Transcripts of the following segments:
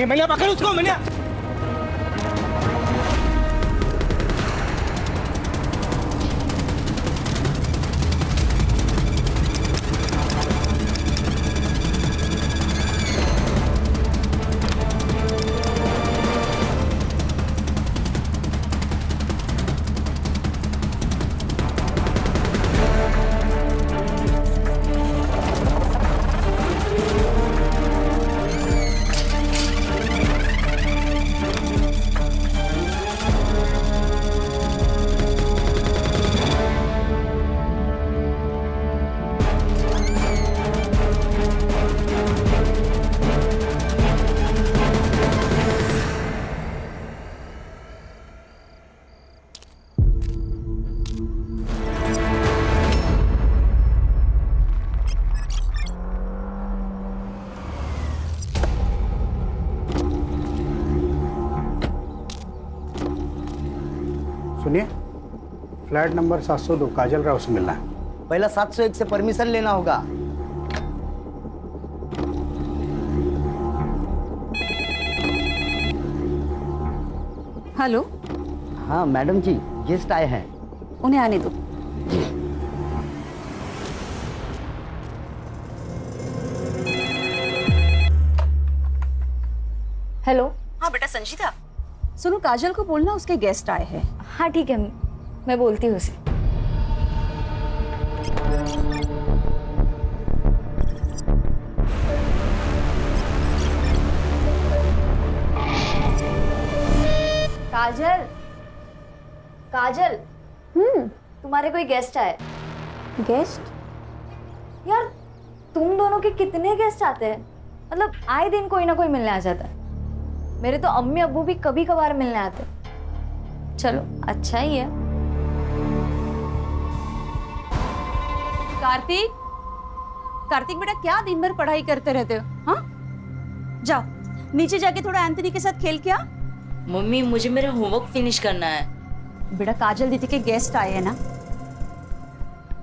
मैंने पकड़ उसको मैंने। सुनिए, फ्लैट नंबर 702 काजल राव से मिलना है। पहला 701 से परमिशन लेना होगा। हेलो, हाँ मैडम जी, गेस्ट आए हैं। उन्हें आने दो। हेलो। हाँ बेटा संजीता, सुनो काजल को बोलना उसके गेस्ट आए हैं। हाँ ठीक है, मैं बोलती हूँ उसे। काजल, काजल। तुम्हारे कोई गेस्ट आए। गेस्ट? यार तुम दोनों के कितने गेस्ट आते हैं? मतलब आए दिन कोई ना कोई मिलने आ जाता है। मेरे तो अम्मी अब्बू भी कभी कभार मिलने आते। चलो अच्छा ही है। कार्तिक, कार्तिक बेटा क्या दिन भर पढ़ाई करते रहते हो? हाँ, जाओ नीचे जाके थोड़ा एंथनी के साथ खेल के आ। मम्मी मुझे मेरा होमवर्क फिनिश करना है। बेटा काजल दीदी के गेस्ट आए हैं ना।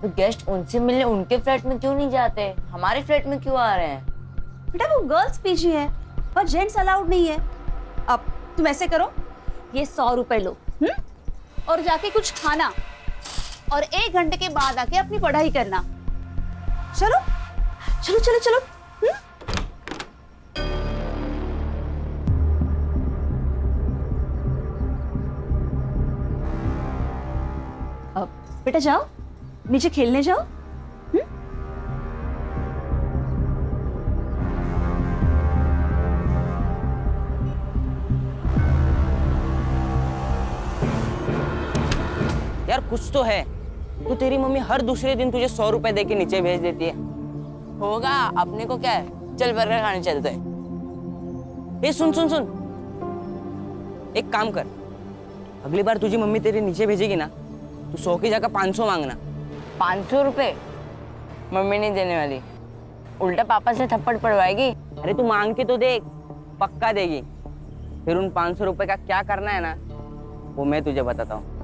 तो गेस्ट उनसे मिलने उनके फ्लैट में क्यों नहीं जाते, हमारे फ्लैट में क्यों आ रहे हैं? बेटा वो गर्ल्स पीजी है और जेंट्स अलाउड नहीं है। अब तुम ऐसे करो, ये 100 रुपए लो और जाके कुछ खाना और 1 घंटे के बाद आके अपनी पढ़ाई करना। चलो चलो चलो चलो। अब बेटा जाओ नीचे खेलने जाओ। यार कुछ तो है। तो तेरी मम्मी हर दूसरे दिन तुझे 100 रुपए दे के नीचे भेज देती है। होगा, अपने को क्या है, चल बर्गर खाने चलते हैं। ए सुन सुन सुन, एक काम कर, अगली बार तुझी मम्मी तेरे नीचे भेजेगी ना, तू 100 की जगह 500 मांगना। 500 रुपए मम्मी नहीं देने वाली, उल्टा पापा से थप्पड़ पड़वाएगी। अरे तू मांग के तो देख, पक्का देगी। फिर उन 500 रुपए का क्या करना है ना, वो मैं तुझे बताता हूँ।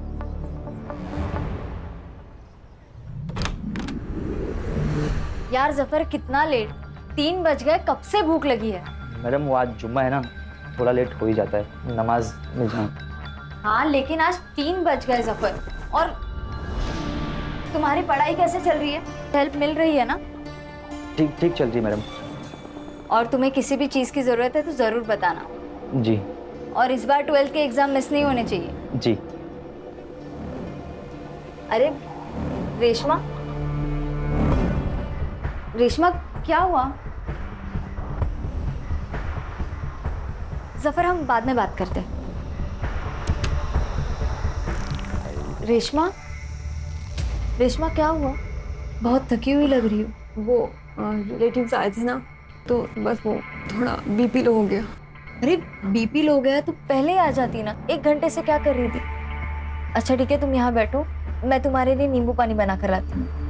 यार जफर कितना लेट, 3 बज गए, कब से भूख लगी है। मैडम वो आज जुम्मा है ना, थोड़ा लेट हो ही जाता है, नमाज में जाऊँ। हाँ लेकिन आज 3 बज गए जफर। और तुम्हारी पढ़ाई कैसे चल रही है? हेल्प मिल रही है ना? ठीक ठीक चल रही है मैडम। और तुम्हें किसी भी चीज़ की ज़रूरत है तो ज़रूर बताना। जी। और इस बार 12th के एग्ज़ाम मिस नहीं होने चाहिए। जी। अरे रेशमा, रेशमा क्या हुआ? जफर हम बाद में बात करते हैं। रेशमा, रेशमा क्या हुआ? बहुत थकी हुई लग रही हो। वो रिलेटिव्स आए थे ना, तो बस वो थोड़ा बीपी लो हो गया। अरे बीपी लो गया तो पहले ही आ जाती ना, 1 घंटे से क्या कर रही थी? अच्छा ठीक है, तुम यहाँ बैठो, मैं तुम्हारे लिए नींबू पानी बना कर लाती हूँ।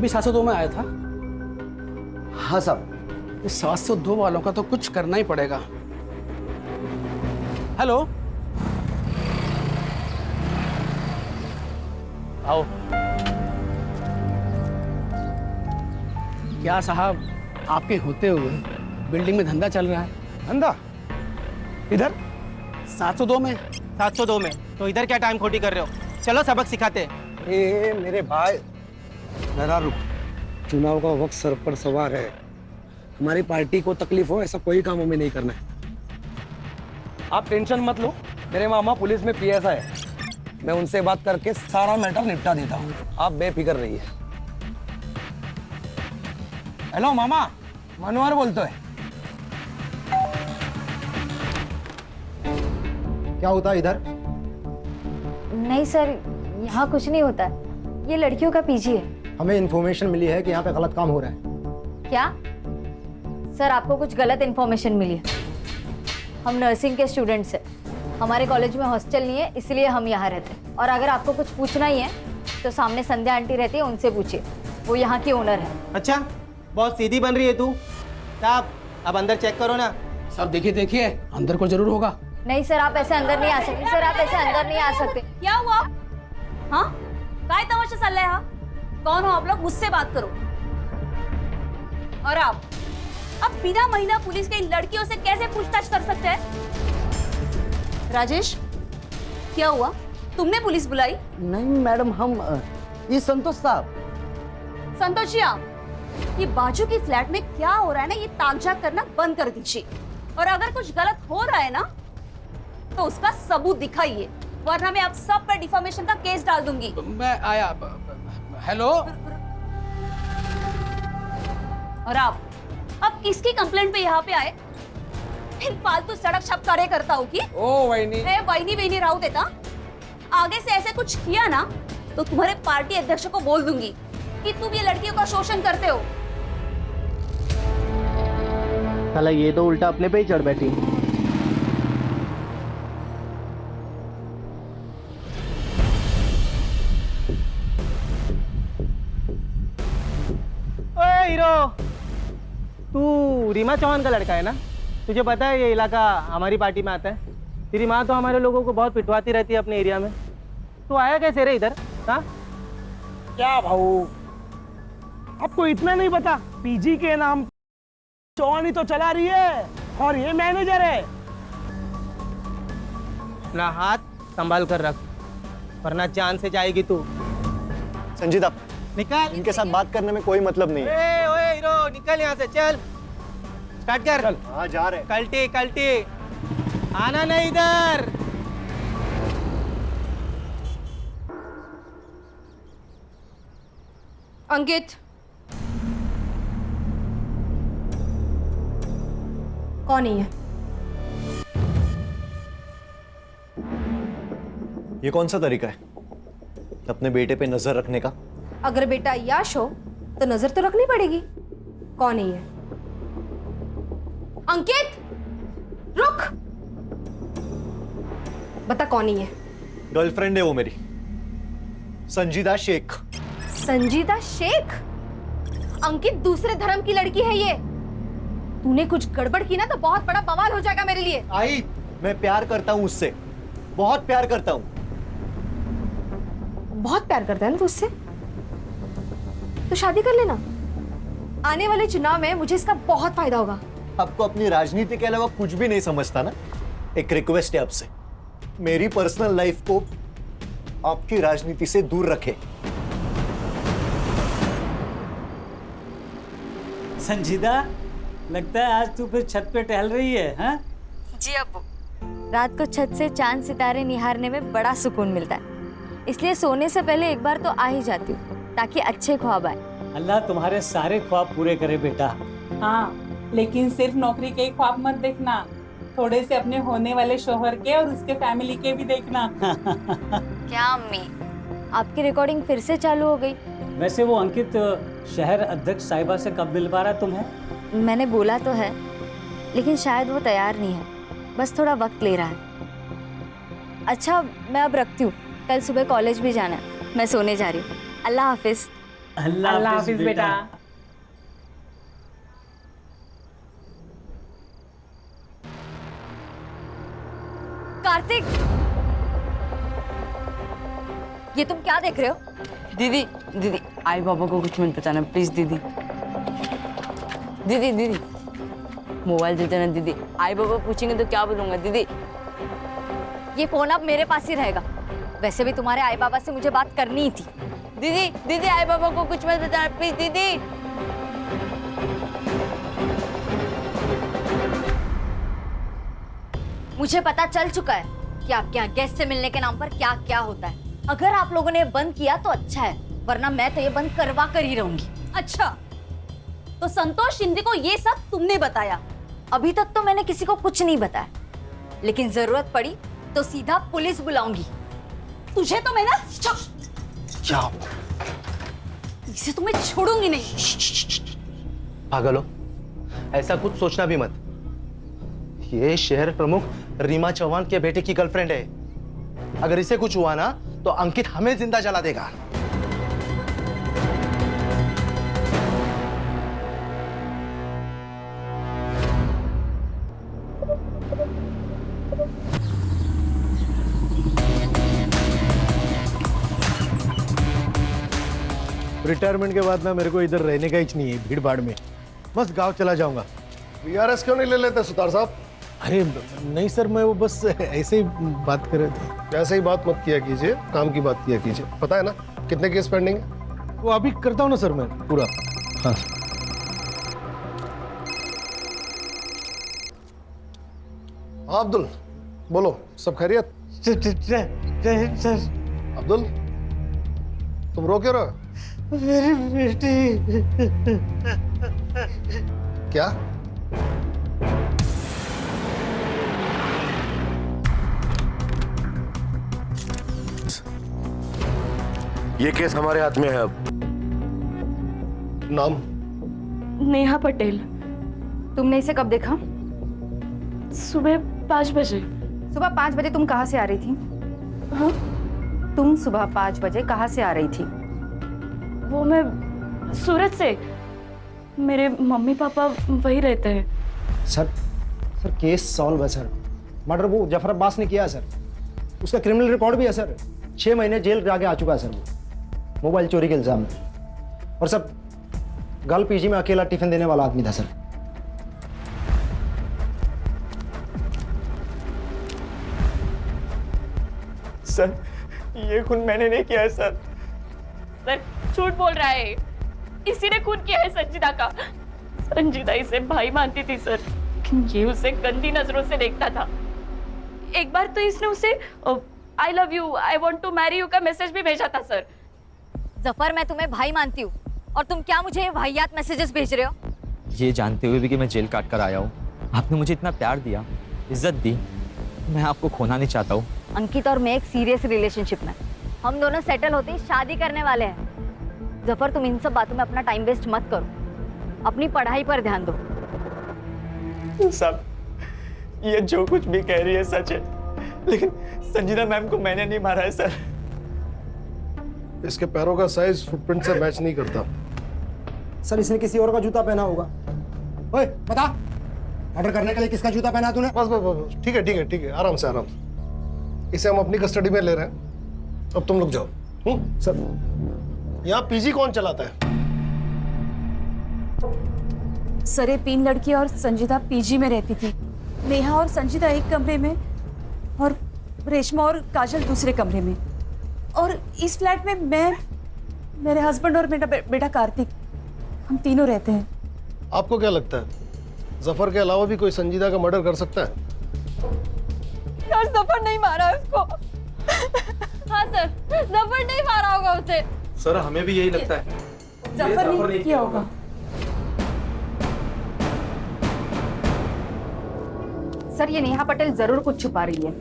ये भी 702 में आया था। हाँ साहब। इस 702 वालों का तो कुछ करना ही पड़ेगा। हेलो, आओ। क्या साहब, आपके होते हुए बिल्डिंग में धंधा चल रहा है। धंधा इधर 702 में। 702 में तो इधर क्या टाइम खोटी कर रहे हो? चलो सबक सिखाते। ए मेरे भाई, जरा रुक। चुनाव का वक्त सर पर सवार है। हमारी पार्टी को तकलीफ हो ऐसा कोई काम हमें नहीं करना है। आप टेंशन मत लो, मेरे मामा पुलिस में पीएसआई है। मैं उनसे बात करके सारा मैटर निपटा देता हूँ, आप बेफिक्र रहिए। हेलो मामा, मनोहर बोलते है। क्या होता है इधर? नहीं सर, यहाँ कुछ नहीं होता है। ये लड़कियों का पीजी है। हमें इन्फॉर्मेशन मिली है कि यहाँ पे गलत काम हो रहा है। क्या सर, आपको कुछ गलत इन्फॉर्मेशन मिली है? हम नर्सिंग के स्टूडेंट्स हैं। हमारे कॉलेज में हॉस्टल नहीं है, इसलिए हम यहाँ रहते हैं। और अगर आपको कुछ पूछना ही है तो सामने संध्या आंटी रहती है, उनसे पूछिए, वो यहाँ की ओनर है। अच्छा, बहुत सीधी बन रही है तू। साहब अब अंदर चेक करो ना। साहब देखिए देखिए, अंदर को जरूर होगा। नहीं सर, आप ऐसे अंदर नहीं आ सकते। सर आप ऐसे अंदर नहीं आ सकते। क्या हुआ? हाँ, काय तमाशा चल रहा है? हाँ, कौन हो आप लोग? मुझसे बात करो। और आप अब बिना महिला पुलिस के इन लड़कियों से कैसे पूछताछ कर सकते हैं? राजेश, क्या हुआ? तुमने पुलिस बुलाई? नहीं मैडम, हम ये संतोष साहब। संतोष जी, आप ये बाजू की फ्लैट में क्या हो रहा है ना, ये ताकझाक करना बंद कर दीजिए। और अगर कुछ गलत हो रहा है ना तो उसका सबूत दिखाइए, वरना मैं आप सब पर डिफामेशन का केस डाल दूंगी। मैं आया। हेलो। और आप अब किसकी कंप्लेंट पे यहाँ पे आए? इन फालतू सड़क छप करे करता हूँ की? ओ वहीनी, वहीनी वहीनी राहू देता। आगे से ऐसे कुछ किया ना तो तुम्हारे पार्टी अध्यक्ष को बोल दूंगी कि तुम ये लड़कियों का शोषण करते हो। साला ये तो उल्टा अपने पे ही चढ़ बैठी। ओए हीरो, तू रीमा चौहान का लड़का है ना? तुझे पता है ये इलाका हमारी पार्टी में आता है। तेरी माँ तो हमारे लोगों को बहुत पिटवाती रहती है अपने एरिया में। तू आया कैसे रे इधर? हाँ क्या भाऊ, आपको इतना नहीं पता? पीजी के नाम चौहान ही तो चला रही है और ये मैनेजर है। अपना हाथ संभाल कर रख, वरना जान से जाएगी तू। संजीदा, निकल। इनके साथ बात करने में कोई मतलब नहीं है। ओए हीरो, निकल यहाँ से, चल स्टार्ट कर। हाँ जा रहे। कल्टी कल्टी, आना नहीं इधर। अंकित, कौन है ये? ये कौन सा तरीका है अपने बेटे पे नजर रखने का? अगर बेटा याश हो तो नजर तो रखनी पड़ेगी। कौन है ये? अंकित, रुक। बता कौन है ये? गर्लफ्रेंड है वो मेरी, संजीदा शेख। संजीदा शेख? अंकित, दूसरे धर्म की लड़की है ये। तूने कुछ गड़बड़ की ना तो बहुत बड़ा बवाल हो जाएगा मेरे लिए। आई, मैं प्यार करता हूँ उससे, बहुत प्यार करता हूँ। बहुत प्यार करता है ना तू उससे? तो शादी कर लेना। आने वाले चुनाव में मुझे इसका बहुत फायदा होगा। आपको अपनी राजनीति के अलावा कुछ भी नहीं समझता ना? एक रिक्वेस्ट है आपसे, मेरी पर्सनल लाइफ को आपकी राजनीति से दूर रखें। संजीदा, लगता है आज तू फिर छत पे टहल रही है, हाँ? जी अब्बू, रात को छत से चांद सितारे निहारने में बड़ा सुकून मिलता है, इसलिए सोने से पहले एक बार तो आ ही जाती हूँ ताकि अच्छे ख्वाब आए। अल्लाह तुम्हारे सारे ख्वाब पूरे करे बेटा। हाँ, लेकिन सिर्फ नौकरी के ही ख्वाब मत देखना, थोड़े से अपने होने वाले शोहर के और उसके फैमिली के भी देखना। क्या अम्मी, आपकी रिकॉर्डिंग फिर से चालू हो गई? वैसे वो अंकित शहर अध्यक्ष साहिबा से कब मिलवा रहा तुम्हें? मैंने बोला तो है, लेकिन शायद वो तैयार नहीं है, बस थोड़ा वक्त ले रहा है। अच्छा, मैं अब रखती हूँ, कल सुबह कॉलेज भी जाना है, मैं सोने जा रही हूँ। अल्लाह हाफिज। अल्लाह हाफिज बेटा। कार्तिक, ये तुम क्या देख रहे हो? दीदी दीदी आई बाबा को कुछ मत बताना प्लीज दीदी। दीदी दीदी मोबाइल दे देना दीदी, आई बाबा पूछेंगे तो क्या बोलूंगा दीदी। ये फोन अब मेरे पास ही रहेगा। वैसे भी तुम्हारे आई बाबा से मुझे बात करनी ही थी। दीदी दीदी आई बाबा को कुछ मत बताना प्लीज दीदी। मुझे पता चल चुका है कि आपके यहाँ गेस्ट से मिलने के नाम पर क्या क्या होता है। अगर आप लोगों ने बंद किया तो अच्छा है, वरना मैं तो ये बंद करवा कर ही रहूंगी। अच्छा, तो संतोष शिंदे को ये सब तुमने बताया? अभी तक तो मैंने किसी को कुछ नहीं बताया, लेकिन जरूरत पड़ी तो सीधा पुलिस बुलाऊंगी। तुझे तो मैं ना जाओ, इसे तो मैं छोड़ूंगी नहीं। पागल हो, ऐसा कुछ सोचना भी मत। ये शहर प्रमुख रीमा चौहान के बेटे की गर्लफ्रेंड है। अगर इसे कुछ हुआ ना तो अंकित हमें जिंदा जला देगा। रिटायरमेंट के बाद ना मेरे को इधर रहने का ही नहीं है, भीड़ भाड़ में बस गांव चला जाऊंगा। बीआरएस क्यों नहीं ले लेते सुतार साहब? अरे नहीं सर, मैं वो बस ऐसे ही बात कर रहे थे। ऐसे ही बात मत किया कीजिए, काम की बात किया कीजिए। पता है ना कितने केस पेंडिंग है? वो अभी करता हूँ ना सर मैं पूरा। हाँ हाँ अब्दुल बोलो, सब खैरियत? सर अब्दुल तुम रो क्यों रहे? मेरी बेटी। क्या? ये केस हमारे हाथ में है अब। नाम? नेहा पटेल। तुमने इसे कब देखा? सुबह 5 बजे। सुबह 5 बजे तुम कहाँ से आ रही थी? हाँ? तुम सुबह 5 बजे कहाँ से आ रही थी? वो मैं सूरत से। मेरे मम्मी पापा वही रहते हैं। सर केस सॉल्व है सर। मर्डर वो जफर अब्बास ने किया है सर। उसका क्रिमिनल रिकॉर्ड भी है सर। 6 महीने जेल जाके आ चुका है सर वो, मोबाइल चोरी के इल्जाम में। और सब गर्ल पीजी में अकेला टिफिन देने वाला आदमी था सर। सर ये खून मैंने नहीं किया है सर। सर झूठ बोल रहा है। इसी ने खून किया है संजीदा का। संजीदा इसे भाई मानती थी सर, लेकिन ये उसे गंदी नजरों से देखता था। एक बार तो इसने उसे I love you, I want to marry you का मैसेज भी भेजा था सर। जफर, मैं तुम्हें भाई मानती हूँ और तुम क्या मुझे ये वाहियात मैसेजेस भेज रहे हो? ये जानते हुए भी कि मैं जेल काट कर आया हूँ, आपने मुझे इतना प्यार दिया, इज्जत दी, मैं आपको खोना नहीं चाहता हूँ। अंकित और मैं एक सीरियस रिलेशनशिप में, हम दोनों सेटल होते ही शादी करने वाले हैं। जफर, तुम इन सब बातों में अपना टाइम वेस्ट मत करो, अपनी पढ़ाई पर ध्यान दो। सब ये जो कुछ भी कह रही है सच है, लेकिन संजीदा मैम को मैंने नहीं मारा है सर। इसके पैरों का साइज फुटप्रिंट से मैच नहीं करता। सर इसने किसी और का जूता पहना होगा। ओए बता, मर्डर करने के लिए किसका जूता पहना तूने? बस बस बस, ठीक है ठीक है ठीक है, आराम से आराम से। इसे हम अपनी कस्टडी में ले रहे हैं, अब तुम लोग जाओ। सर यहाँ पीजी कौन चलाता है? सर ये 3 लड़की और संजीदा पीजी में रहती थी। नेहा और संजीदा एक कमरे में और रेशमा और काजल दूसरे कमरे में। और इस फ्लैट में मैं, मेरे हस्बैंड और मेरा बेटा कार्तिक, हम तीनों रहते हैं। आपको क्या लगता है जफर के अलावा भी कोई संजीदा का मर्डर कर सकता है? सर जफर नहीं मारा उसको। हाँ सर, जफर नहीं मारा होगा उसे। सर हमें भी यही लगता है। जफर नहीं किया होगा। सर ये नेहा पटेल जरूर कुछ छुपा रही है।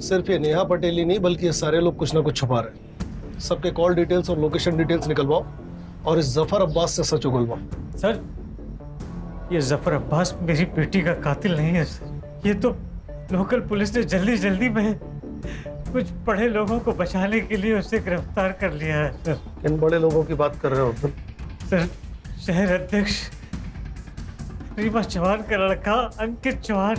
सिर्फ ये नेहा पटेल ही नहीं, बल्कि ये सारे लोग कुछ ना कुछ छुपा रहे हैं। सबके कॉल डिटेल्स और लोकेशन डिटेल्स निकलवाओ और इस जफर अब्बास से सच उगलवाओ। सर ये जफर अब्बास मेरी बेटी का कातिल नहीं है सर। ये तो लोकल पुलिस ने जल्दी जल्दी में कुछ बड़े लोगों को बचाने के लिए उसे गिरफ्तार कर लिया है सर। इन बड़े लोगों की बात कर रहे हो? सर, शहर अध्यक्ष रीमा चौहान का लड़का अंकित चौहान,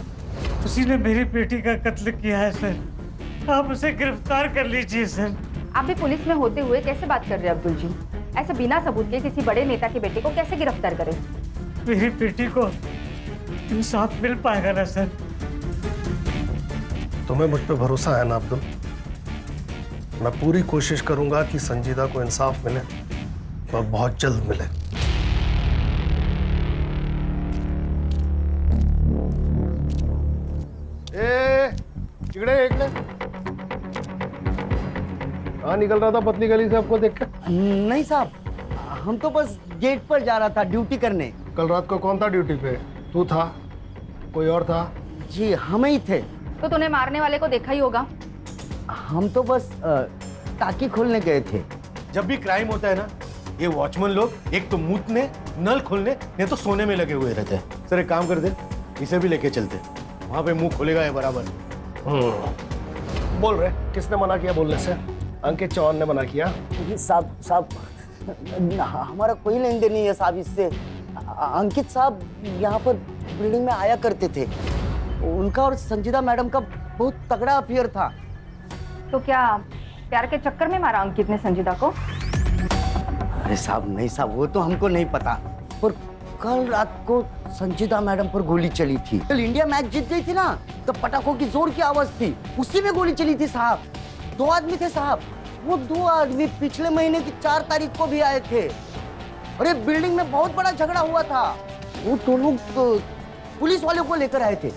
उसी ने मेरी बेटी का कत्ल किया है सर। आप उसे गिरफ्तार कर लीजिए सर। आप भी पुलिस में होते हुए कैसे बात कर रहे हैं अब्दुल जी? ऐसे बिना सबूत के किसी बड़े नेता के बेटे को कैसे गिरफ्तार करें? मेरी बेटी को इंसाफ मिल पाएगा ना सर? तुम्हें मुझ पे भरोसा है ना अब्दुल? मैं पूरी कोशिश करूंगा कि संजीदा को इंसाफ मिले और बहुत जल्द मिले। इकडे कहाँ निकल रहा था पतली गली से आपको देखकर? नहीं साहब, हम तो बस गेट पर जा रहा था ड्यूटी करने। कल रात को कौन था ड्यूटी पे? तू था? कोई और था? जी हम ही थे। तो तूने मारने वाले को देखा ही होगा। हम तो बस टाकी खोलने गए थे। जब भी क्राइम होता है ना, ये वॉचमैन लोग एक तो मूतने, नल खोलने, नहीं तो सोने में लगे हुए रहते हैं। सर एक काम कर दे, इसे भी लेके चलते, वहां पे मुंह खोलेगा ये बराबर। बोल रहे किसने मना किया बोलने से? अंकित चौहान ने मना किया? साहब हमारा कोई लेन देन नहीं है साहब इससे। अंकित साहब यहाँ पर बिल्डिंग में आया करते थे। उनका और संजीदा मैडम का बहुत तगड़ा अफेयर था। तो क्या प्यार के चक्कर में मारा अंकित ने संजीदा को? अरे साहब नहीं साहब, वो तो हमको नहीं पता, पर कल रात को संजीदा मैडम पर गोली चली थी। कल इंडिया मैच जीत गई थी ना, तो पटाखों की जोर की आवाज थी, उसी में गोली चली थी साहब। 2 आदमी थे साहब, वो 2 आदमी पिछले महीने की 4 तारीख को भी आए थे और ये बिल्डिंग में बहुत बड़ा झगड़ा हुआ था। वो 2 लोग पुलिस वालों को लेकर आए थे।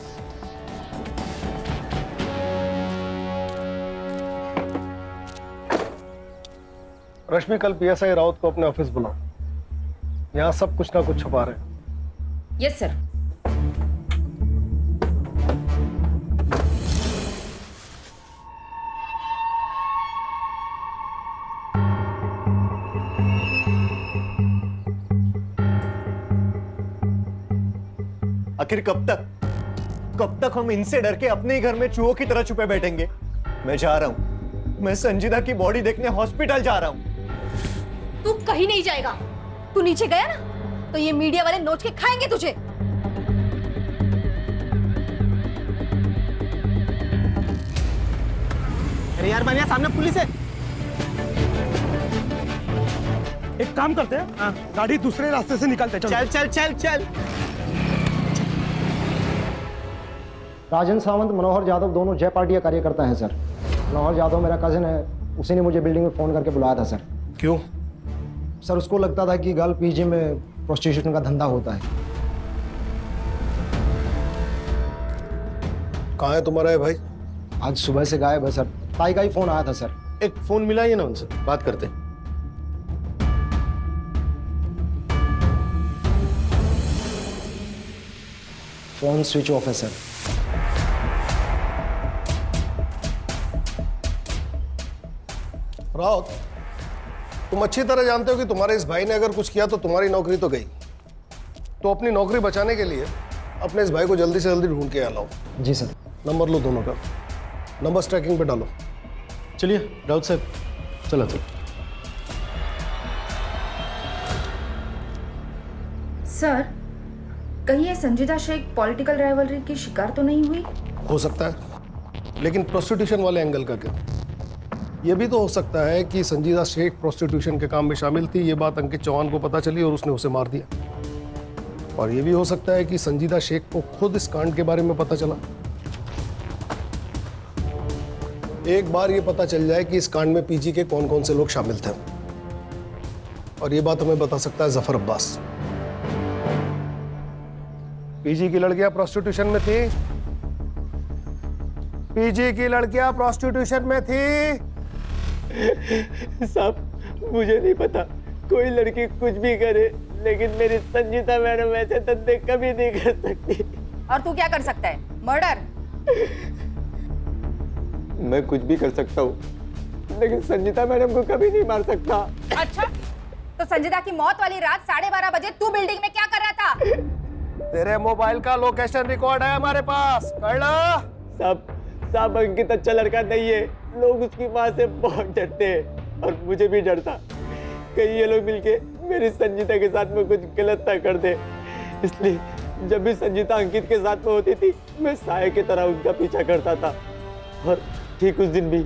रश्मि, कल पीएसआई राउत को अपने ऑफिस बुलाओ। यहाँ सब कुछ ना कुछ छुपा रहे हैं। Yes sir. आखिर कब तक हम इनसे डर के अपने ही घर में चूहों की तरह छुपे बैठेंगे? मैं जा रहा हूं, मैं संजीदा की बॉडी देखने हॉस्पिटल जा रहा हूं। तू कहीं नहीं जाएगा। तू नीचे गया ना तो ये मीडिया वाले नोच के खाएंगे तुझे। अरे यार मानिया, सामने पुलिस है। एक काम करते हैं, गाड़ी दूसरे रास्ते से निकालते हैं। चल चल चल चल। राजन सावंत, मनोहर यादव दोनों जय पार्टी का कार्यकर्ता है सर। मनोहर यादव मेरा कजिन है, उसी ने मुझे बिल्डिंग में फ़ोन करके बुलाया था सर। क्यों? सर उसको लगता था कि गर्ल पीजी में प्रोस्टिट्यूशन का धंधा होता है। कहाँ है तुम्हारा है भाई? आज सुबह से गायब है सर। ताई का ही फ़ोन आया था सर। एक फोन मिलाइए ना उनसे, बात करते हैं। फ़ोन स्विच ऑफ है सर। राउत, तुम अच्छी तरह जानते हो कि तुम्हारे इस भाई ने अगर कुछ किया तो तुम्हारी नौकरी तो गई। तो अपनी नौकरी बचाने के लिए अपने इस भाई को जल्दी से जल्दी ढूंढ के यहाँ लाओ। जी सर। नंबर लो दोनों का, नंबर ट्रैकिंग पे डालो। चलिए राउत साहब, चलो चलो। सर, कहीं ये संजीदा शेख पॉलिटिकल राइवलरी की शिकार तो नहीं हुई? हो सकता है, लेकिन प्रोस्टिट्यूशन वाले एंगल का क्या? ये भी तो हो सकता है कि संजीदा शेख प्रोस्टिट्यूशन के काम में शामिल थी, ये बात अंकित चौहान को पता चली और उसने उसे मार दिया। और ये भी हो सकता है कि संजीदा शेख को खुद इस कांड के बारे में पता चला। एक बार ये पता चल जाए कि इस कांड में पीजी के कौन कौन से लोग शामिल थे, और ये बात हमें बता सकता है जफर अब्बास। पीजी की लड़कियां प्रोस्टिट्यूशन में थी, पीजी की लड़कियां प्रोस्टिट्यूशन में थी। साहब मुझे नहीं पता, कोई लड़की कुछ भी करे, लेकिन मेरी संजीदा मैडम ऐसे धंधे कभी नहीं कर सकती। और तू क्या कर सकता है? मर्डर? मैं कुछ भी कर सकता हूँ, लेकिन संजीदा मैडम को कभी नहीं मार सकता। अच्छा, तो संजीदा की मौत वाली रात 12:30 बजे तू बिल्डिंग में क्या कर रहा था? तेरे मोबाइल का लोकेशन रिकॉर्ड है हमारे पास, कर लो। साहब अंकित अच्छा लड़का नहीं है, लोग उसकी माँ से बहुत डरते हैं और मुझे भी डर था। कहीं ये लोग मिलके मेरी संजीता के साथ में कुछ गलत ना कर दे। इसलिए जब भी संजीता अंकित के साथ में होती थी, मैं साये की तरह उनका पीछा करता था। और ठीक उस दिन भी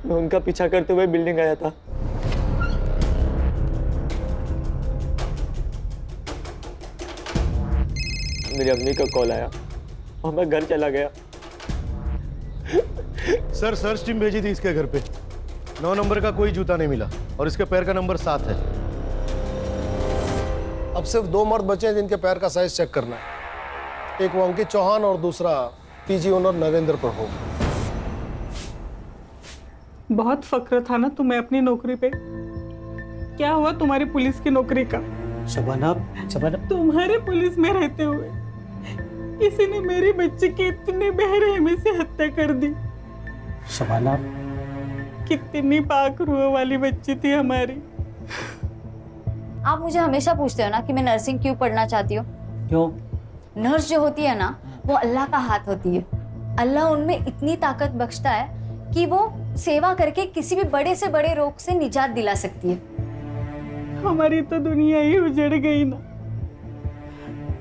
मैं उनका पीछा करते हुए बिल्डिंग आया था। मेरी अम्मी का कॉल आया और मैं घर चला गया। सर सर्च टीम भेजी थी इसके घर पे। 9 नंबर का कोई जूता नहीं मिला और इसके पैर का नंबर 7 है। अब सिर्फ 2 मर्द बचे हैं जिनके पैर का साइज चेक करना है। एक वो अंकित चौहान और दूसरा पीजी ओनर नरेंद्र प्रभु। बहुत फक्र था ना तुम्हें अपनी नौकरी पे। क्या हुआ तुम्हारी पुलिस की नौकरी का? शबाना तुम्हारे पुलिस में रहते हुए किसी ने मेरी बच्ची की इतने बेरहमी से हत्या कर दी। शबाना, कितनी पाक रूह वाली बच्ची थी हमारी। आप मुझे हमेशा पूछते हो ना कि मैं नर्सिंग क्यों पढ़ना चाहती हूँ। क्यों? नर्स जो होती है ना, वो अल्लाह का हाथ होती है। अल्लाह उनमें इतनी ताकत बख्शता है कि वो सेवा करके किसी भी बड़े से बड़े रोग से निजात दिला सकती है। हमारी तो दुनिया ही उजड़ गई ना।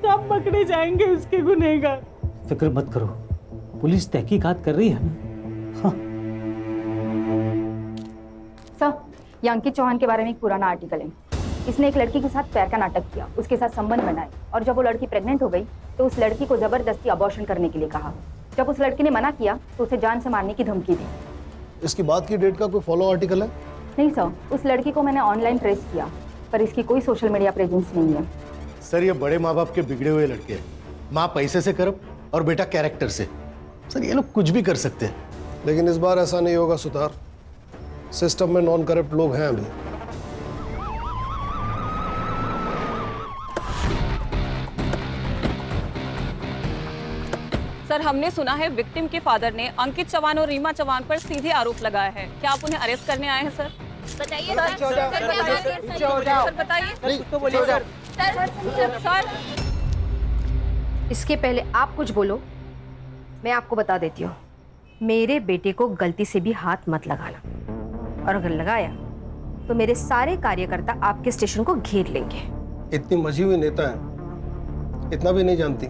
कब पकड़े जाएंगे उसके गुनहगार? फिक्र मत करो, पुलिस तहकीकात कर रही है ना। हाँ। सर, ये अंकित चौहान के बारे में एक पुराना आर्टिकल है। इसने एक लड़की के साथ प्यार का नाटक किया, उसके साथ संबंध बनाए और जब वो लड़की प्रेग्नेंट हो गई तो उस लड़की को जबरदस्ती अबॉर्शन करने के लिए कहा। जब उस लड़की ने मना किया तो उसे जान से मारने की धमकी दी। इसकी बात की डेट का कोई फॉलो आर्टिकल है? नहीं सर, उस लड़की को मैंने ऑनलाइन ट्रेस किया पर इसकी कोई सोशल मीडिया प्रेजेंस नहीं है। सर ये बड़े माँ बाप के बिगड़े हुए लड़के हैं। माँ पैसे से करप और बेटा कैरेक्टर से। सर ये लोग कुछ भी कर सकते हैं। लेकिन इस बार ऐसा नहीं होगा सुतार। सिस्टम में नॉन करप्ट लोग हैं अभी। सर, हमने सुना है विक्टिम के फादर ने अंकित चौहान और रीमा चौहान पर सीधे आरोप लगाया है। क्या आप उन्हें अरेस्ट करने आए हैं सर? बताइए सर। इसके पहले आप कुछ बोलो, मैं आपको बता देती हूँ, मेरे बेटे को गलती से भी हाथ मत लगाना, और अगर लगाया तो मेरे सारे कार्यकर्ता आपके स्टेशन को घेर लेंगे। इतनी मजी हुई नेता है, इतना भी नहीं जानती।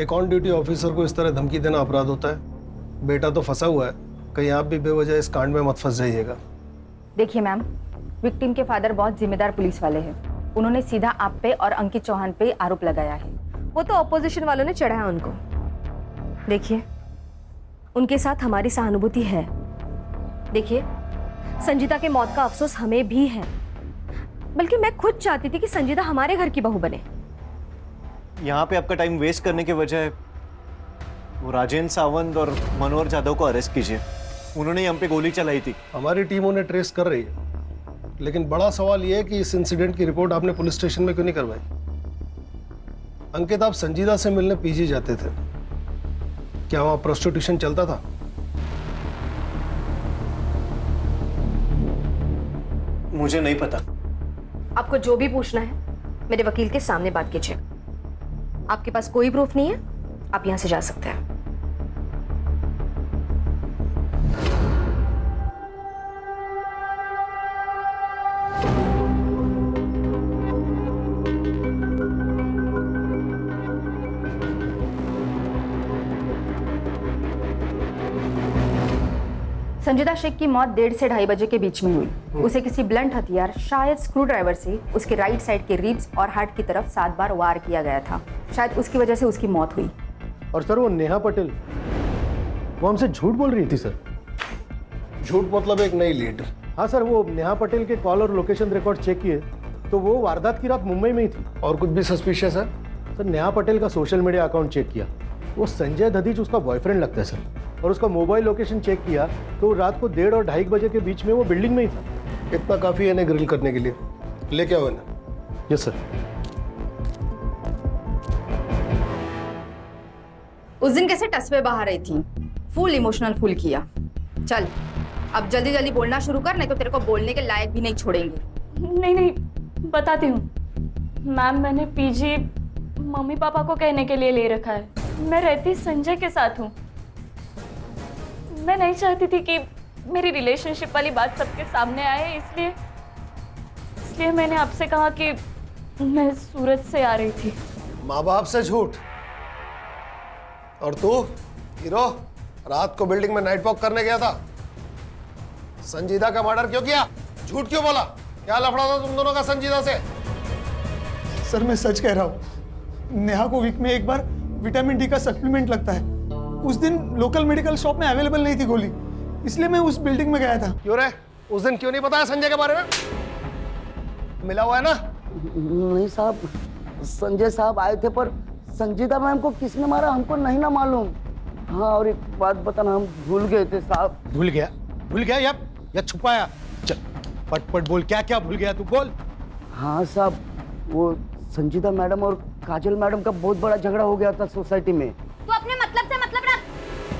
एक ऑन ड्यूटी ऑफिसर को इस तरह धमकी देना अपराध होता है। बेटा तो फंसा हुआ है, कहीं आप भी बेवजह इस कांड में मत फंस जाइएगा। देखिए मैम, विक्टिम के फादर बहुत जिम्मेदार पुलिस वाले हैं। उन्होंने सीधा आप पे और अंकित चौहान पे आरोप लगाया है। वो तो ऑपोजिशन वालों ने चढ़ाया उनको। देखिए, उनके साथ हमारी सहानुभूति है। देखिए, संजीता के मौत का अफसोस हमें भी है, बल्कि मैं खुद चाहती थी कि संजीता हमारे घर की बहू बने। यहाँ पे आपका टाइम वेस्ट करने के बजाय वो राजेंद्र सावंत और मनोहर जाधव को अरेस्ट कीजिए। उन्होंने हम पे गोली चलाई थी। हमारी टीम उन्हें ट्रेस कर रही है, लेकिन बड़ा सवाल यह है कि इस इंसिडेंट की रिपोर्ट आपने पुलिस स्टेशन में क्यों नहीं करवाई? अंकित, आप संजीदा से मिलने पीजी जाते थे, क्या वहां प्रोस्टिट्यूशन चलता था? मुझे नहीं पता। आपको जो भी पूछना है मेरे वकील के सामने बात कीजिए। आपके पास कोई प्रूफ नहीं है, आप यहां से जा सकते हैं। संजीदा शेख की मौत 1:30 से 2:30 बजे के बीच में हुई। उसे किसी ब्लंट हथियार, शायद स्क्रू ड्राइवर से उसके राइट साइड के रिब्स और हार्ट की तरफ 7 बार वार किया गया था। शायद उसकी वजह से उसकी मौत हुई। और सर वो नेहा पटेल, वो हमसे झूठ बोल रही थी सर। झूठ मतलब एक नई लीड? हाँ सर, वो नेहा पटेल के कॉल और लोकेशन रिकॉर्ड चेक किए तो वो वारदात की रात मुंबई में ही थी। और कुछ भी सस्पिशियस है? सर नेहा पटेल का सोशल मीडिया अकाउंट चेक किया, वो संजय दधीच उसका बॉयफ्रेंड लगता है सर। और उसका मोबाइल लोकेशन चेक किया तो रात को 1:30 और 2:30 बजे के बीच में वो बिल्डिंग में ही था। इतना काफी है इन्हें ग्रिल करने के लिए। लेके आओ इन्हें। Yes sir. उस दिन कैसे टसवे बहा रही थी, फुल इमोशनल फुल किया। चल अब जल्दी जल्दी बोलना शुरू कर, नहीं तो तेरे को बोलने के लायक भी नहीं छोड़ेंगे। नहीं, बताती हूँ मैम। मैंने पीजी मम्मी पापा को कहने के लिए ले रखा है। मैं रहती संजय के साथ हूँ। मैं नहीं चाहती थी कि मेरी रिलेशनशिप वाली बात सबके सामने आए, इसलिए इसलिए मैंने आपसे कहा कि मैं सूरत से आ रही थी। माँ बाप से झूठ। और तू हीरो रात को बिल्डिंग में नाइट वॉक करने गया था, संजीदा का मर्डर क्यों किया? झूठ क्यों बोला? क्या लफड़ा था तुम दोनों का संजीदा से? सर मैं सच कह रहा हूँ, नेहा को वीक में एक बार विटामिन डी का सप्लीमेंट लगता है। उस दिन लोकल मेडिकल शॉप में अवेलेबल नहीं थी गोली, इसलिए मैं उस बिल्डिंग में गया था। क्यों रे? उस दिन क्यों नहीं बताया संजय के बारे में? मिला हुआ है ना? नहीं साहब, संजय साहब आए थे पर संजीदा मैम को किसने मारा हमको नहीं ना मालूम। हाँ, और एक बात बताना, हम भूल गए थे साहब। भूल गया या छुपाया? चल पट बोल, क्या क्या भूल गया तू, बोल। हाँ साहब, वो संजीदा मैडम और काजल मैडम का बहुत बड़ा झगड़ा हो गया था सोसाइटी में। तू अपने मतलब से मतलब रख,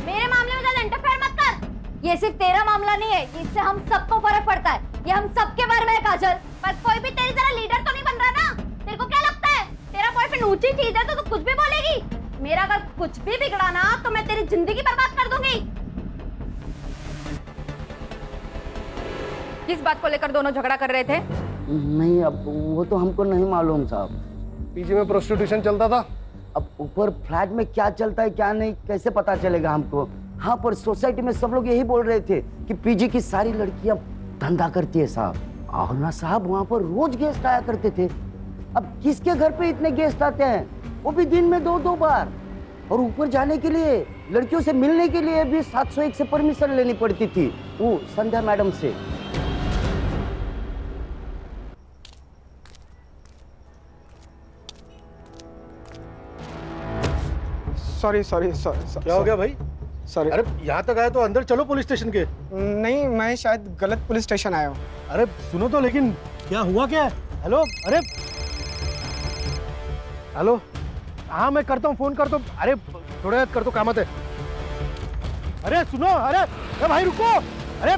मेरे मामले में ज्यादा इंटरफेयर मत कर। ये सिर्फ तेरा मामला नहीं है, इससे हम सबको फर्क पड़ता है। ये हम सबके बारे में है काजल। पर कोई भी तेरी तरह लीडर तो नहीं बन रहा ना। तेरे को क्या लगता है तेरा बॉयफ्रेंड ऊंची चीज है तो तू कुछ भी बोलेगी? मेरा अगर कुछ भी बिगड़ा ना तो मैं तेरी जिंदगी बर्बाद कर दूंगी। किस बात को लेकर दोनों झगड़ा कर रहे थे? नहीं, अब वो तो हमको नहीं मालूम साहब। पीजी में प्रोस्टिट्यूशन चलता था। अब ऊपर फ्लैट में क्या चलता है क्या नहीं कैसे पता चलेगा हमको? हाँ, पर सोसाइटी में सब लोग यही बोल रहे थे कि पीजी की सारी लड़कियां धंधा करती है साहब। और ना साहब, वहाँ पर रोज गेस्ट आया करते थे। अब किसके घर पे इतने गेस्ट आते हैं, वो भी दिन में 2-2 बार। और ऊपर जाने के लिए, लड़कियों से मिलने के लिए भी 701 से परमिशन लेनी पड़ती थी, वो संध्या मैडम से। सॉरी। क्या हो गया भाई? सॉरी। अरे यहाँ तक आया तो अंदर चलो पुलिस स्टेशन के। नहीं, मैं शायद गलत पुलिस स्टेशन आया हूँ। अरे सुनो तो, लेकिन क्या हुआ क्या? हेलो, अरे हेलो, हाँ मैं करता हूँ, फोन करता हूँ। अरे थोड़ा याद कर दो, कामत है। अरे सुनो, अरे भाई रुको। अरे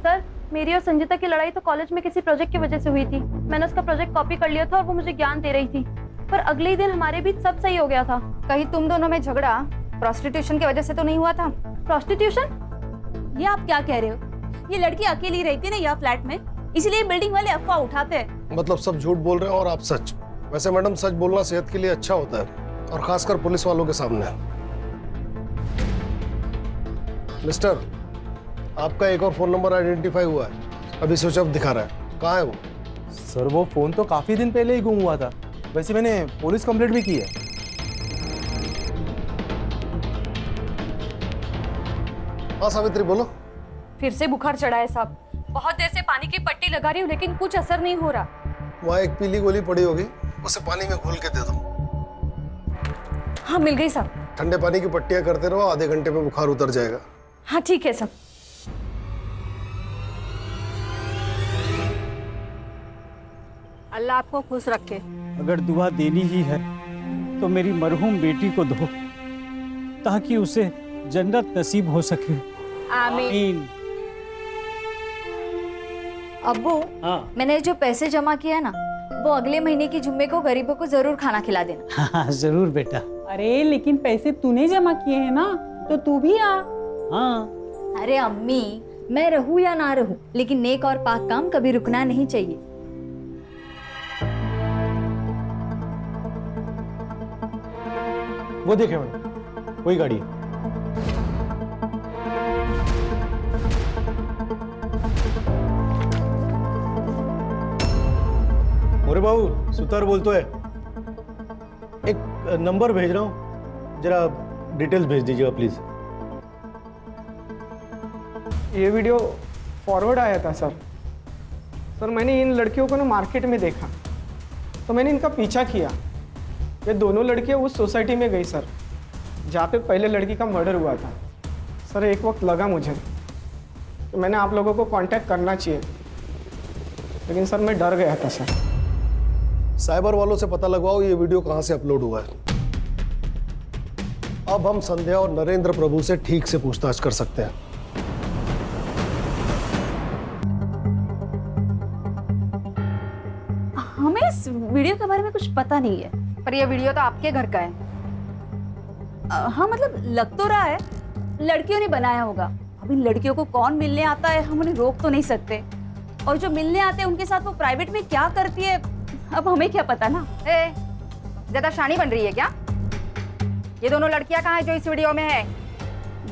सर, मेरी और संजीता की लड़ाई तो कॉलेज में किसी प्रोजेक्ट की वजह से हुई थी। मैंने उसका प्रोजेक्ट कॉपी कर लिया था और वो मुझे ज्ञान दे रही थी, पर अगले ही दिन हमारे बीच सब सही हो गया था। कहीं तुम दोनों में झगड़ा प्रोस्टिट्यूशन की वजह से तो नहीं हुआ था? प्रोस्टिट्यूशन? ये आप क्या कह रहे हो? ये लड़की अकेली रहती ना यहाँ फ्लैट में, इसलिए बिल्डिंग वाले अफवाह उठाते हैं। मतलब सब झूठ बोल रहे हैं और आप सच। वैसे मैडम, सच बोलना सेहत के लिए अच्छा होता है, और खासकर पुलिस वालों के सामने। मिस्टर, आपका एक और फोन नंबर आइडेंटिफाई हुआ है, अभी स्विच ऑफ दिखा रहा है। कहाँ है वो? सर वो फोन तो काफी दिन पहले ही गुम हुआ था। वैसे मैंने पुलिस कंप्लेंट भी की है। हाँ सावित्री, बोलो। फिर से बुखार चढ़ा है साहब। बहुत देर से पानी की पट्टी लगा रही हूँ लेकिन कुछ असर नहीं हो रहा। वहाँ एक पीली गोली पड़ी होगी, उसे पानी में घोल के दे दो। हाँ, मिल गई साहब। ठंडे पानी की पट्टियां करते रहो, आधे घंटे में बुखार उतर जाएगा। हाँ ठीक है साहब। अल्लाह आपको खुश रखे। अगर दुआ देनी ही है तो मेरी मरहूम बेटी को दो, ताकि उसे जन्नत नसीब हो सके। आमीन। अब्बू, मैंने जो पैसे जमा किया है ना, वो अगले महीने की जुम्मे को गरीबों को जरूर खाना खिला देना। हाँ जरूर बेटा। अरे लेकिन पैसे तूने जमा किए हैं ना, तो तू भी आ। हाँ। अरे अम्मी, मैं रहूं या ना रहूं, लेकिन नेक और पाक काम कभी रुकना नहीं चाहिए। वो देखे मैडम, वही गाड़ी है। अरे बाबू, सुतार बोलतो है। एक नंबर भेज रहा हूँ, जरा डिटेल्स भेज दीजिएगा प्लीज। ये वीडियो फॉरवर्ड आया था सर। मैंने इन लड़कियों को ना मार्केट में देखा, तो मैंने इनका पीछा किया। ये दोनों लड़कियां उस सोसाइटी में गई सर, जहाँ पे पहले लड़की का मर्डर हुआ था। सर एक वक्त लगा मुझे तो मैंने आप लोगों को कांटेक्ट करना चाहिए, लेकिन सर मैं डर गया था सर। साइबर वालों से पता लगवाओ ये वीडियो कहां से अपलोड हुआ है। अब हम संध्या और नरेंद्र प्रभु से ठीक से पूछताछ कर सकते हैं। हमें इस वीडियो के बारे में कुछ पता नहीं है। पर यह वीडियो तो आपके घर का है। हाँ मतलब लग तो रहा है लड़कियों ने बनाया होगा। अब इन लड़कियों को कौन मिलने आता है, हम उन्हें रोक तो नहीं सकते। और जो मिलने आते हैं उनके साथ वो प्राइवेट में क्या करती है अब हमें क्या पता ना। ए, ज्यादा शानी बन रही है क्या? ये दोनों लड़कियां कहाँ है जो इस वीडियो में है?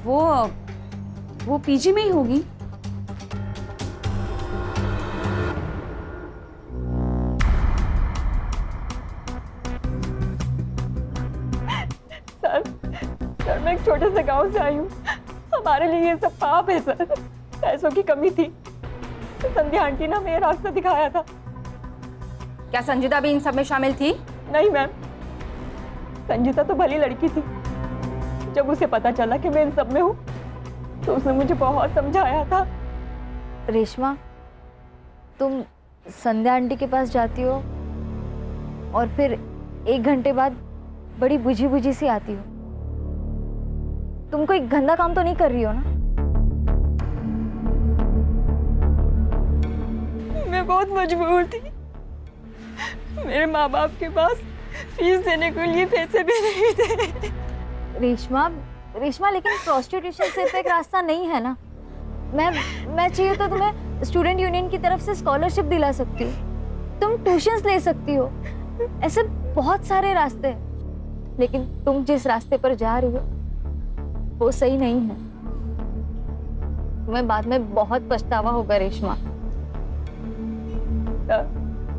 वो पीजी में ही होगी। सर मैं एक छोटे से गांव से आई हूँ। हमारे लिए ये सब पाप है सर। पैसों की कमी थी, संध्या आंटी ने हमें रास्ता दिखाया था। क्या संजीदा भी इन सब में शामिल थी? नहीं मैम, संजीता तो भली लड़की थी। जब उसे पता चला कि मैं इन सब में हूँ तो उसने मुझे बहुत समझाया था। रेशमा, तुम संध्या आंटी के पास जाती हो और फिर 1 घंटे बाद बड़ी बुझी बुझी सी आती हो। तुम कोई गंदा काम तो नहीं कर रही हो ना? मैं बहुत मजबूर थी। मेरे माँ बाप के पास फीस देने के लिए पैसे भी नहीं थे। रेशमा लेकिन प्रोस्टिट्यूशन सिर्फ एक रास्ता नहीं है ना। मैं चाहिए तो तुम्हें स्टूडेंट यूनियन की तरफ से स्कॉलरशिप दिला सकती हूँ, तुम ट्यूशंस ले सकती हो, ऐसे बहुत सारे रास्ते हैं। लेकिन तुम जिस रास्ते पर जा रही हो वो सही नहीं है। तुम्हें बाद में बहुत पछतावा होगा रेशमा।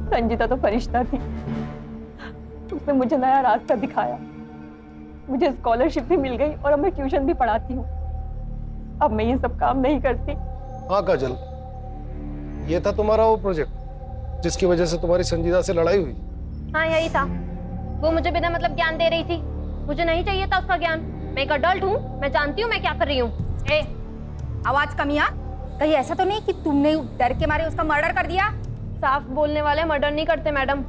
संजीता तो फरिश्ता थी, उसने मुझे नया रास्ता दिखाया। मुझे स्कॉलरशिप भी मिल गई और अब मैं ट्यूशन भी पढ़ाती हूँ। अब मैं ये सब काम नहीं करती। हाँ काजल, ये था तुम्हारा वो प्रोजेक्ट जिसकी वजह से तुम्हारी संजीदा से लड़ाई हुई? हाँ यही था। वो मुझे बिना मतलब ज्ञान दे रही थी, मुझे नहीं चाहिए था उसका ज्ञान। मैं एक अडल्ट हूँ, मैं जानती हूँ मैं क्या कर रही हूँ। ए, आवाज कमिया, कहीं ऐसा तो नहीं कि तुमने डर के मारे उसका मर्डर कर दिया? साफ बोलने वाले मर्डर नहीं करते मैडम।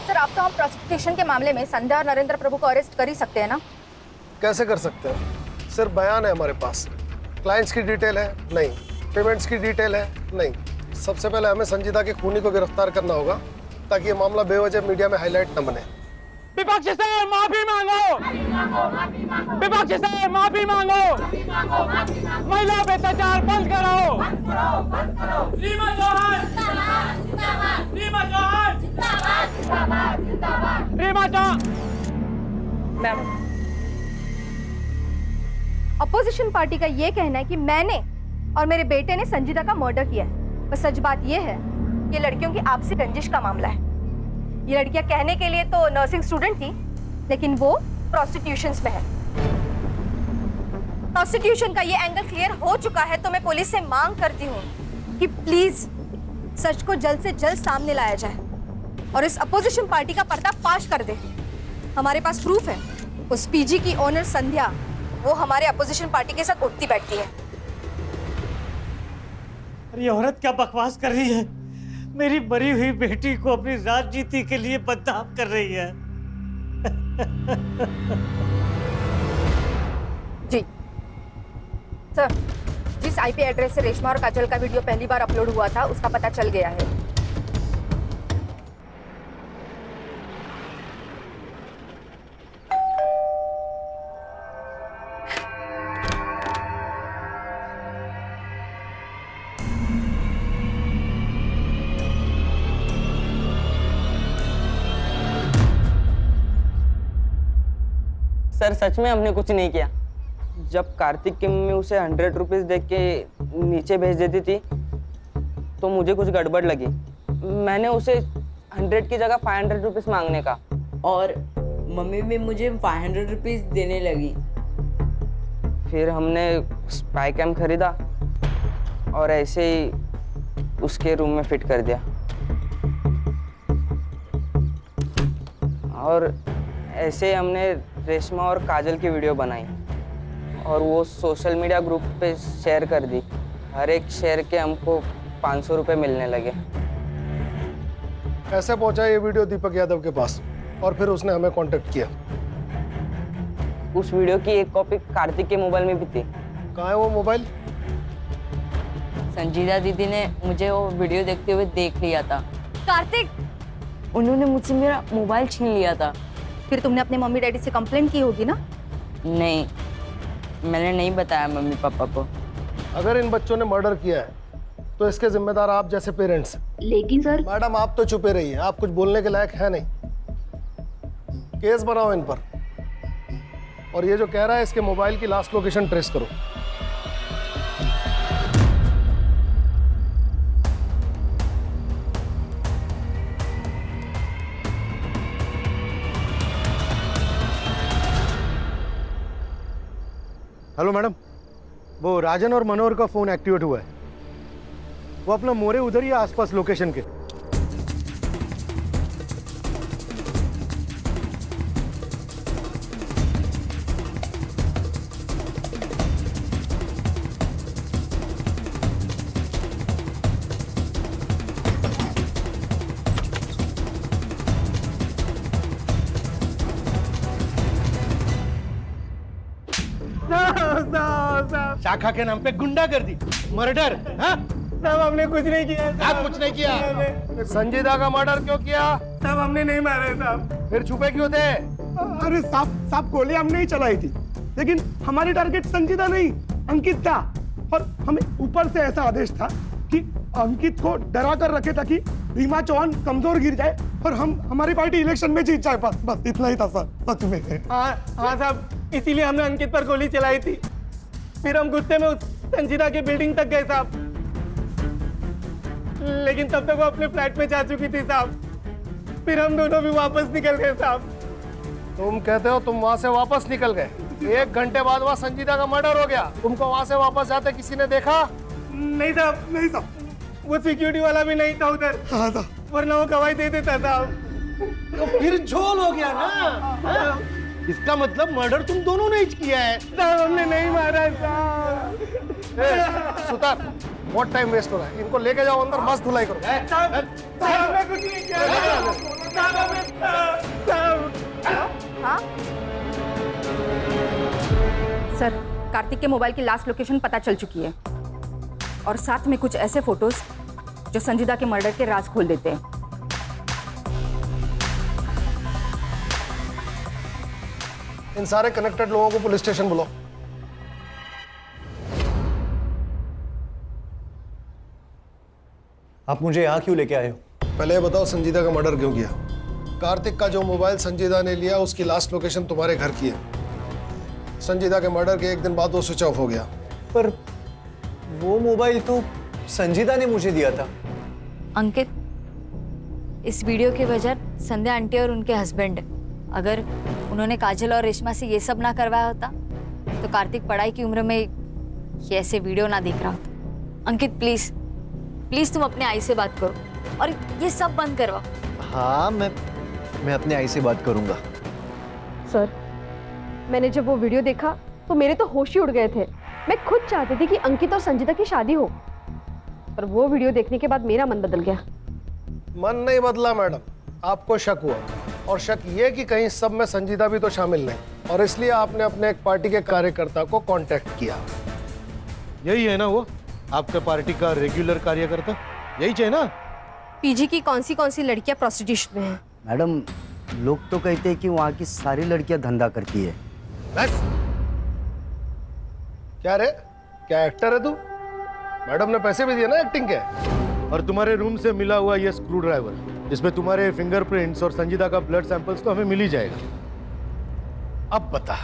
सर, आप तो हम प्रोसिक्यूशन के मामले में संध्या और नरेंद्र प्रभु को अरेस्ट कर ही सकते हैं ना? कैसे कर सकते हैं? सिर्फ बयान है हमारे पास, क्लाइंट्स की डिटेल है नहीं, पेमेंट्स की डिटेल है नहीं। सबसे पहले हमें संजीदा के खूनी को गिरफ्तार करना होगा ताकि ये मामला बेवजह मीडिया में हाईलाइट न बने। विपक्ष से माफी मांगो, विपक्ष से माफी मांगो, महिला पे अत्याचार बंद करो। Reema Chauhan, Reema Chauhan, Reema Chauhan. Ma'am, opposition party का ये कहना है कि मैंने और मेरे बेटे ने संजीदा का मर्डर किया है। पर सच बात ये है कि लड़कियों की आपसी रंजिश का मामला है। ये लड़कियां कहने के लिए तो नर्सिंग स्टूडेंट थी, लेकिन वो प्रोस्टिट्यूशन में है। प्रोस्टिट्यूशन का ये एंगल क्लियर हो चुका है, तो मैं पुलिस से मांग करती हूँ कि प्लीज सच को जल्द से जल्द सामने लाया जाए और इस अपोजिशन पार्टी का पर्दाफाश कर दे। हमारे पास प्रूफ है, उस पीजी की ओनर संध्या वो हमारे अपोजिशन पार्टी के साथ उठती बैठती है। अरे ये औरत क्या बकवास कर रही है? मेरी मरी हुई बेटी को अपनी राजनीति के लिए बदनाम कर रही है। जी सर, जिस आईपी एड्रेस से रेशमा और काजल का वीडियो पहली बार अपलोड हुआ था उसका पता चल गया है। सर सच में हमने कुछ नहीं किया। जब कार्तिक की मम्मी उसे 100 रुपीज दे के नीचे भेज देती थी तो मुझे कुछ गड़बड़ लगी। मैंने उसे 100 की जगह 500 रुपीज मांगने का, और मम्मी भी मुझे 500 रुपीज देने लगी। फिर हमने स्पाई कैम खरीदा और ऐसे ही उसके रूम में फिट कर दिया। और ऐसे ही हमने रेशमा और काजल की वीडियो बनाई और वो सोशल मीडिया ग्रुप पे शेयर कर दी। हर एक शेयर के हमको 500 रुपये मिलने लगे। कैसे पहुंचा ये वीडियो दीपक यादव के पास और फिर उसने हमें कांटेक्ट किया? उस वीडियो की एक कॉपी कार्तिक के मोबाइल में भी थी। कहाँ है वो मोबाइल? संजीदा दीदी ने मुझे वो वीडियो देखते हुए देख लिया था। कार्तिक, उन्होंने मुझसे मेरा मोबाइल छीन लिया था। फिर तुमने अपने मम्मी डैडी से कंप्लेंट की होगी ना? नहीं, मैंने नहीं बताया मम्मी पापा को। अगर इन बच्चों ने मर्डर किया है तो इसके जिम्मेदार आप जैसे पेरेंट्स हैं। लेकिन सर मैडम आप तो चुपे रहिए, आप कुछ बोलने के लायक है नहीं। केस बनाओ इन पर, और ये जो कह रहा है इसके मोबाइल की लास्ट लोकेशन ट्रेस करो। हेलो मैडम, वो राजन और मनोहर का फोन एक्टिवेट हुआ है। वो अपना मोरे उधर ही है आसपास लोकेशन के। शाखा के नाम पे गुंडागर्दी, मर्डर। साहब हमने कुछ नहीं किया। आप कुछ नहीं किया। संजीदा का मर्डर क्यों किया? साहब हमने नहीं मारा साहब। फिर छुपे क्यों थे? अरे साहब गोली हमने ही चलाई थी, लेकिन हमारी टारगेट संजीदा नहीं अंकित था, और हमें ऊपर से ऐसा आदेश था कि अंकित को डरा कर रखे ताकि रीमा चौहान कमजोर गिर जाए और हमारी पार्टी इलेक्शन में जीत जाए। बस इतना ही था सर, सच में। हाँ साहब, इसीलिए हमने अंकित पर गोली चलाई थी। फिर हम गुस्से में उस संजीदा की बिल्डिंग तक गए साहब, लेकिन तब तक वो अपने फ्लैट में जा चुकी थी साहब। फिर हम दोनों भी वापस निकल गए साहब। तुम कहते हो तुम वहां से वापस निकल गए? 1 घंटे बाद वहां संजीदा का मर्डर हो गया। तुमको वहां से वापस जाते किसी ने देखा? नहीं साहब, नहीं साहब, वो सिक्योरिटी वाला भी नहीं था उधर। हाँ साहब, वरना वो गवाही दे देता साहब। तो फिर झोल हो गया ना। इसका मतलब मर्डर तुम दोनों ने ही किया है। साहब हमने नहीं मारा साहब। सुतार, बहुत टाइम वेस्ट हो रहा है, इनको लेके जाओ अंदर, मस्त धुलाई करो। साहब हमने कुछ नहीं किया। साहब हाँ सर, कार्तिक के मोबाइल की लास्ट लोकेशन पता चल चुकी है, और साथ में कुछ ऐसे फोटोज जो संजीदा के मर्डर के राज खोल देते हैं। इन सारे कनेक्टेड लोगों को पुलिस स्टेशन बुलाओ। आप मुझे यहाँ क्यों लेके आए हो? पहले ये बताओ संजीदा का मर्डर क्यों किया? कार्तिक का जो मोबाइल संजीदा ने लिया उसकी लास्ट लोकेशन तुम्हारे घर की है। संजीदा के मर्डर के 1 दिन बाद वो स्विच ऑफ हो गया। पर वो मोबाइल तो संजीदा ने मुझे दिया था। अंकित, इस वीडियो की वजह संध्या आंटी और उनके हस्बैंड है। अगर उन्होंने काजल और रेशमा से ये सब ना करवाया होता तो कार्तिक पढ़ाई की उम्र में ये ऐसे वीडियो ना देख रहा होता। अंकित प्लीज प्लीज तुम अपने आई से बात करो और ये सब बंद करवाओ। हाँ, मैं अपने आई से बात करूंगा। सर, मैंने जब वो वीडियो देखा तो मेरे तो होश ही उड़ गए थे। मैं खुद चाहती थी कि अंकित और संजीदा की शादी हो, पर वो वीडियो देखने के बाद मेरा मन बदल गया। मन नहीं बदला मैडम, आपको शक हुआ, और शक ये कि कहीं सब में संजीदा भी तो शामिल नहीं, और इसलिए आपने अपने एक पार्टी के कार्यकर्ता को कांटेक्ट किया। यही है ना वो आपका पार्टी का रेगुलर कार्यकर्ता? यही चाहिए ना? पीजी की कौन सी लड़कियां प्रोस्टिट्यूशन में हैं? मैडम, लोग तो कहते हैं कि वहाँ की सारी लड़कियां धंधा करती है। बस क्या रे, क्या एक्टर है तू? मैडम ने पैसे भी दिए ना एक्टिंग के। और तुम्हारे रूम से मिला हुआ ये स्क्रू ड्राइवर, इसमें तुम्हारे फिंगरप्रिंट्स और संजीदा का ब्लड सैंपल्स तो हमें मिल ही जाएगा। अब बता,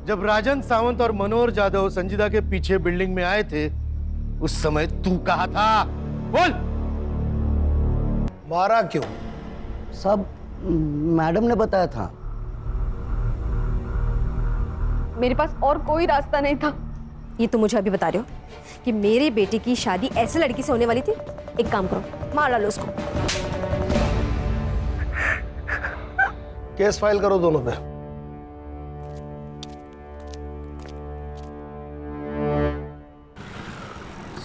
जब राजन सावंत और मनोहर जाधव संजीदा के पीछे बिल्डिंग में आए थे, उस समय तू कहाँ था? बोल। मारा क्यों? सब मैडम ने बताया था। मेरे पास और कोई रास्ता नहीं था। ये तो मुझे अभी बता रहे हो कि मेरे बेटे की शादी ऐसे लड़की से होने वाली थी? एक काम करो, मार डालो उसको। केस फाइल करो दोनों पे।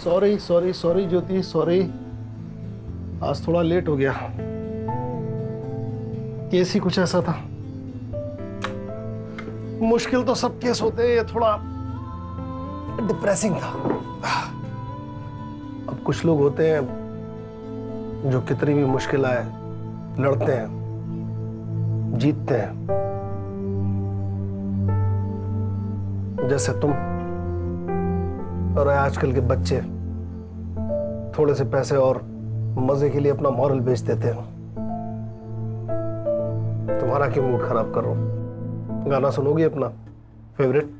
सॉरी ज्योति, सॉरी, आज थोड़ा लेट हो गया। केस ही कुछ ऐसा था। मुश्किल तो सब केस होते हैं, ये थोड़ा डिप्रेसिंग था। अब कुछ लोग होते हैं जो कितनी भी मुश्किल आए लड़ते हैं, जीतते हैं। जैसे तुम और आजकल के बच्चे थोड़े से पैसे और मजे के लिए अपना मॉरल बेच देते हैं। तुम्हारा क्यों मूड खराब कर रहा हूं? गाना सुनोगी अपना फेवरेट?